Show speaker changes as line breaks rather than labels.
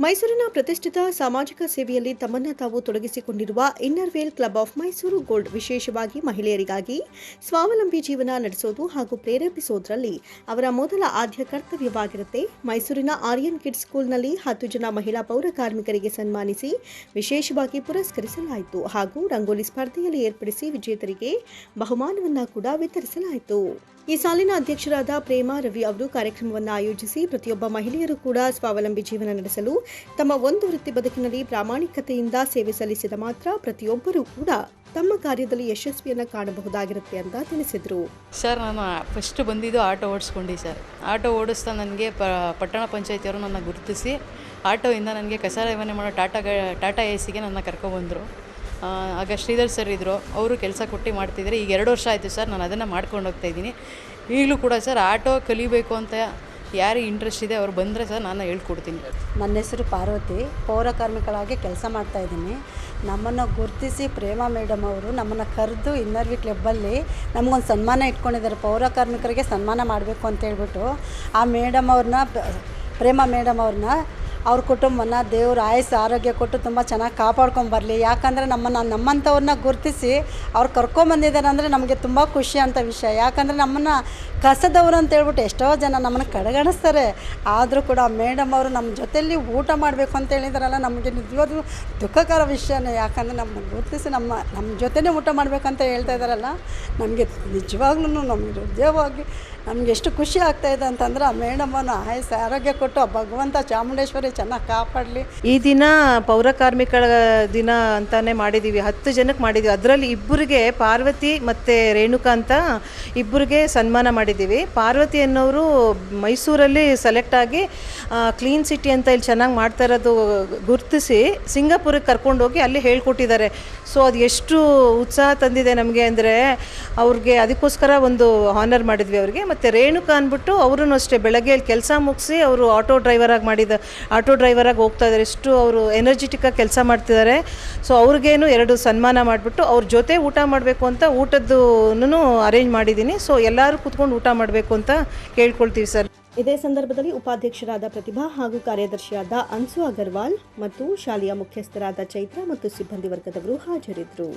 ಮೈಸೂರಿನ ಪ್ರತಿಷ್ಠಿತ ಸಾಮಾಜಿಕ ಸೇವೆಯಲ್ಲಿ ತಮ್ಮನ್ನು ತಾವು ತೊಡಗಿಸಿಕೊಂಡಿರುವ ಇನ್ನರ್ವೇಲ್ ಕ್ಲಬ್ ಆಫ್ ಮೈಸೂರು ಗೋಲ್ಡ್ ವಿಶೇಷವಾಗಿ ಮಹಿಳೆಯರಿಗಾಗಿ ಸ್ವಾವಲಂಬಿ ಜೀವನ ನಡೆಸೋದು ಹಾಗೂ ಪ್ರೇರೇಪಿಸೋದ್ರಲ್ಲಿ ಅವರ ಮೊದಲ ಆದ್ಯ ಕರ್ತವ್ಯವಾಗಿರುತ್ತೆ. ಮೈಸೂರಿನ ಆರ್ಯನ್ ಕಿಡ್ಸ್ ಸ್ಕೂಲ್ನಲ್ಲಿ 10 ಜನ ಮಹಿಳಾ ಪೌರ ಕಾರ್ಮಿಕರಿಗೆ ಸನ್ಮಾನಿಸಿ ವಿಶೇಷವಾಗಿ ಪುರಸ್ಕರಿಸಲಾಯಿತು ಹಾಗೂ ರಂಗೋಲಿ ಸ್ಪರ್ಧೆಯಲ್ಲಿ ಏರ್ಪಡಿಸಿ ವಿಜೇತರಿಗೆ ಬಹುಮಾನವನ್ನು ಕೂಡ ವಿತರಿಸಲಾಯಿತು. ಈ ಸಾಲಿನ ಅಧ್ಯಕ್ಷರಾದ ಪ್ರೇಮಾ ರವಿ ಅವರು ಕಾರ್ಯಕ್ರಮವನ್ನು ಆಯೋಜಿಸಿ ಪ್ರತಿಯೊಬ್ಬ ಮಹಿಳೆಯರು ಕೂಡ ಸ್ವಾವಲಂಬಿ ಜೀವನ ನಡೆಸಲು ತಮ್ಮ ಒಂದು ವೃತ್ತಿ ಬದುಕಿನಲ್ಲಿ ಪ್ರಾಮಾಣಿಕತೆಯಿಂದ ಸೇವೆ ಸಲ್ಲಿಸಿದ ಮಾತ್ರ ಪ್ರತಿಯೊಬ್ಬರೂ ಕೂಡ ತಮ್ಮ ಕಾರ್ಯದಲ್ಲಿ ಯಶಸ್ವಿಯನ್ನು ಕಾಣಬಹುದಾಗಿರುತ್ತೆ ಅಂತ ತಿಳಿಸಿದರು.
ಸರ್, ನಾನು ಫಸ್ಟ್ ಬಂದಿದ್ದು ಆಟೋ ಓಡಿಸ್ಕೊಂಡು ಸರ್. ಆಟೋ ಓಡಿಸ್ತಾ ನನಗೆ ಪಟ್ಟಣ ಪಂಚಾಯತಿಯವರು ನನ್ನ ಗುರುತಿಸಿ ಆಟೋಯಿಂದ ನನಗೆ ಕಸ ರವಾನೆ ಮಾಡೋ ಟಾಟಾ ಎಸಿಗೆ ನನ್ನ ಕರ್ಕೊಬಂದರು. ಆಗ ಶ್ರೀಧರ್ ಸರ್ ಇದ್ದರು, ಅವರು ಕೆಲಸ ಕೊಟ್ಟು ಮಾಡ್ತಿದ್ದಾರೆ. ಈಗ 2 ವರ್ಷ ಆಯಿತು ಸರ್, ನಾನು ಅದನ್ನು ಮಾಡ್ಕೊಂಡು ಹೋಗ್ತಾಯಿದ್ದೀನಿ. ಈಗಲೂ ಕೂಡ ಸರ್ ಆಟೋ ಕಲಿಬೇಕು ಅಂತ ಯಾರಿಗೆ ಇಂಟ್ರೆಸ್ಟ್ ಇದೆ ಅವ್ರು ಬಂದರೆ ಸರ್ ನಾನು ಹೇಳ್ಕೊಡ್ತೀನಿ.
ನನ್ನ ಹೆಸರು ಪಾರ್ವತಿ, ಪೌರ ಕಾರ್ಮಿಕಳಾಗಿ ಕೆಲಸ ಮಾಡ್ತಾಯಿದ್ದೀನಿ. ನಮ್ಮನ್ನು ಗುರುತಿಸಿ ಪ್ರೇಮಾ ಮೇಡಮ್ ಅವರು ನಮ್ಮನ್ನು ಕರೆದು ಇನ್ನರ್ವಿ ಕ್ಲಬ್ಬಲ್ಲಿ ನಮಗೊಂದು ಸನ್ಮಾನ ಇಟ್ಕೊಂಡಿದ್ದಾರೆ. ಪೌರ ಕಾರ್ಮಿಕರಿಗೆ ಸನ್ಮಾನ ಮಾಡಬೇಕು ಅಂತ ಹೇಳ್ಬಿಟ್ಟು ಆ ಮೇಡಮ್ ಅವ್ರನ್ನ, ಪ್ರೇಮಾ ಮೇಡಮ್ ಅವ್ರನ್ನ, ಅವ್ರ ಕುಟುಂಬನ ದೇವರು ಆಯಸ್ಸು ಆರೋಗ್ಯ ಕೊಟ್ಟು ತುಂಬ ಚೆನ್ನಾಗಿ ಕಾಪಾಡ್ಕೊಂಬರಲಿ. ಯಾಕಂದರೆ ನಮ್ಮಂಥವ್ರನ್ನ ಗುರುತಿಸಿ ಅವ್ರು ಕರ್ಕೊಂಬಂದಿದ್ದಾರೆ ಅಂದರೆ ನಮಗೆ ತುಂಬ ಖುಷಿ ಅಂತ ವಿಷಯ. ಯಾಕಂದರೆ ನಮ್ಮನ್ನು ಕಸದವರು ಅಂತ ಹೇಳ್ಬಿಟ್ಟು ಎಷ್ಟೋ ಜನ ನಮ್ಮನ್ನು ಕಡೆಗಣಿಸ್ತಾರೆ. ಆದರೂ ಕೂಡ ಮೇಡಮ್ ಅವರು ನಮ್ಮ ಜೊತೆಯಲ್ಲಿ ಊಟ ಮಾಡಬೇಕು ಅಂತ ಹೇಳಿದಾರಲ್ಲ, ನಮಗೆ ನಿಜವಾಗ್ಲೂ ದುಃಖಕರ ವಿಷಯನೇ. ಯಾಕಂದರೆ ನಮ್ಮನ್ನು ಗುರುತಿಸಿ ನಮ್ಮ ಜೊತೆನೇ ಊಟ ಮಾಡಬೇಕಂತ ಹೇಳ್ತಾ ಇದ್ದಾರಲ್ಲ, ನಮಗೆ ನಿಜವಾಗ್ಲೂ ನಮಗೆ ಹೃದಯವಾಗಿ ನಮಗೆ ಎಷ್ಟು ಖುಷಿ ಆಗ್ತಾಯಿದೆ ಅಂತಂದ್ರೆ ಆ ಮೇಡಮನ್ನು ಆಯಸ್ಸು ಆರೋಗ್ಯ ಕೊಟ್ಟು ಆ ಭಗವಂತ ಚಾಮುಂಡೇಶ್ವರಿ ಚೆನ್ನಾಗಿ ಕಾಪಾಡಲಿ.
ಈ ದಿನ ಪೌರ ಕಾರ್ಮಿಕರ ದಿನ ಅಂತಾನೆ ಮಾಡಿದ್ದೀವಿ. 10 ಜನಕ್ಕೆ ಮಾಡಿದ್ದೀವಿ. ಅದರಲ್ಲಿ ಇಬ್ಬರಿಗೆ, ಪಾರ್ವತಿ ಮತ್ತು ರೇಣುಕಾ ಅಂತ ಇಬ್ಬರಿಗೆ ಸನ್ಮಾನ ಮಾಡಿದ್ದೀವಿ. ಪಾರ್ವತಿ ಅನ್ನೋರು ಮೈಸೂರಲ್ಲಿ ಸೆಲೆಕ್ಟ್ ಆಗಿ ಕ್ಲೀನ್ ಸಿಟಿ ಅಂತ ಇಲ್ಲಿ ಚೆನ್ನಾಗಿ ಮಾಡ್ತಾ ಇರೋದು ಗುರುತಿಸಿ ಸಿಂಗಾಪುರಕ್ಕೆ ಕರ್ಕೊಂಡೋಗಿ ಅಲ್ಲಿ ಹೇಳ್ಕೊಟ್ಟಿದ್ದಾರೆ. ಸೊ ಅದು ಎಷ್ಟು ಉತ್ಸಾಹ ತಂದಿದೆ ನಮಗೆ ಅಂದರೆ ಅವ್ರಿಗೆ ಅದಕ್ಕೋಸ್ಕರ ಒಂದು ಹಾನರ್ ಮಾಡಿದ್ವಿ ಅವ್ರಿಗೆ. ಮತ್ತು ರೇಣುಕಾ ಅಂದ್ಬಿಟ್ಟು ಅವರು ಅಷ್ಟೇ ಬೆಳಗ್ಗೆ ಕೆಲಸ ಮುಗಿಸಿ ಅವರು ಆಟೋ ಡ್ರೈವರಾಗಿ ಹೋಗ್ತಾ ಇದ್ದಾರೆ. ಎಷ್ಟು ಅವರು ಎನರ್ಜೆಟಿಕ್ಕಾಗಿ ಕೆಲಸ ಮಾಡ್ತಿದ್ದಾರೆ. ಸೊ ಅವ್ರಿಗೇನು 2 ಸನ್ಮಾನ ಮಾಡಿಬಿಟ್ಟು ಅವ್ರ ಜೊತೆ ಊಟ ಮಾಡಬೇಕು ಅಂತ ಊಟದ್ದು ಅರೇಂಜ್ ಮಾಡಿದ್ದೀನಿ. ಸೊ ಎಲ್ಲರೂ ಕೂತ್ಕೊಂಡು ಊಟ ಮಾಡಬೇಕು ಅಂತ ಕೇಳ್ಕೊಳ್ತೀವಿ ಸರ್.
ಇದೇ ಸಂದರ್ಭದಲ್ಲಿ ಉಪಾಧ್ಯಕ್ಷರಾದ ಪ್ರತಿಭಾ ಹಾಗೂ ಕಾರ್ಯದರ್ಶಿಯಾದ ಅನ್ಸು ಅಗರ್ವಾಲ್ ಮತ್ತು ಶಾಲೆಯ ಮುಖ್ಯಸ್ಥರಾದ ಚೈತ್ರ ಮತ್ತು ಸಿಬ್ಬಂದಿ ವರ್ಗದವರು ಹಾಜರಿದ್ದರು.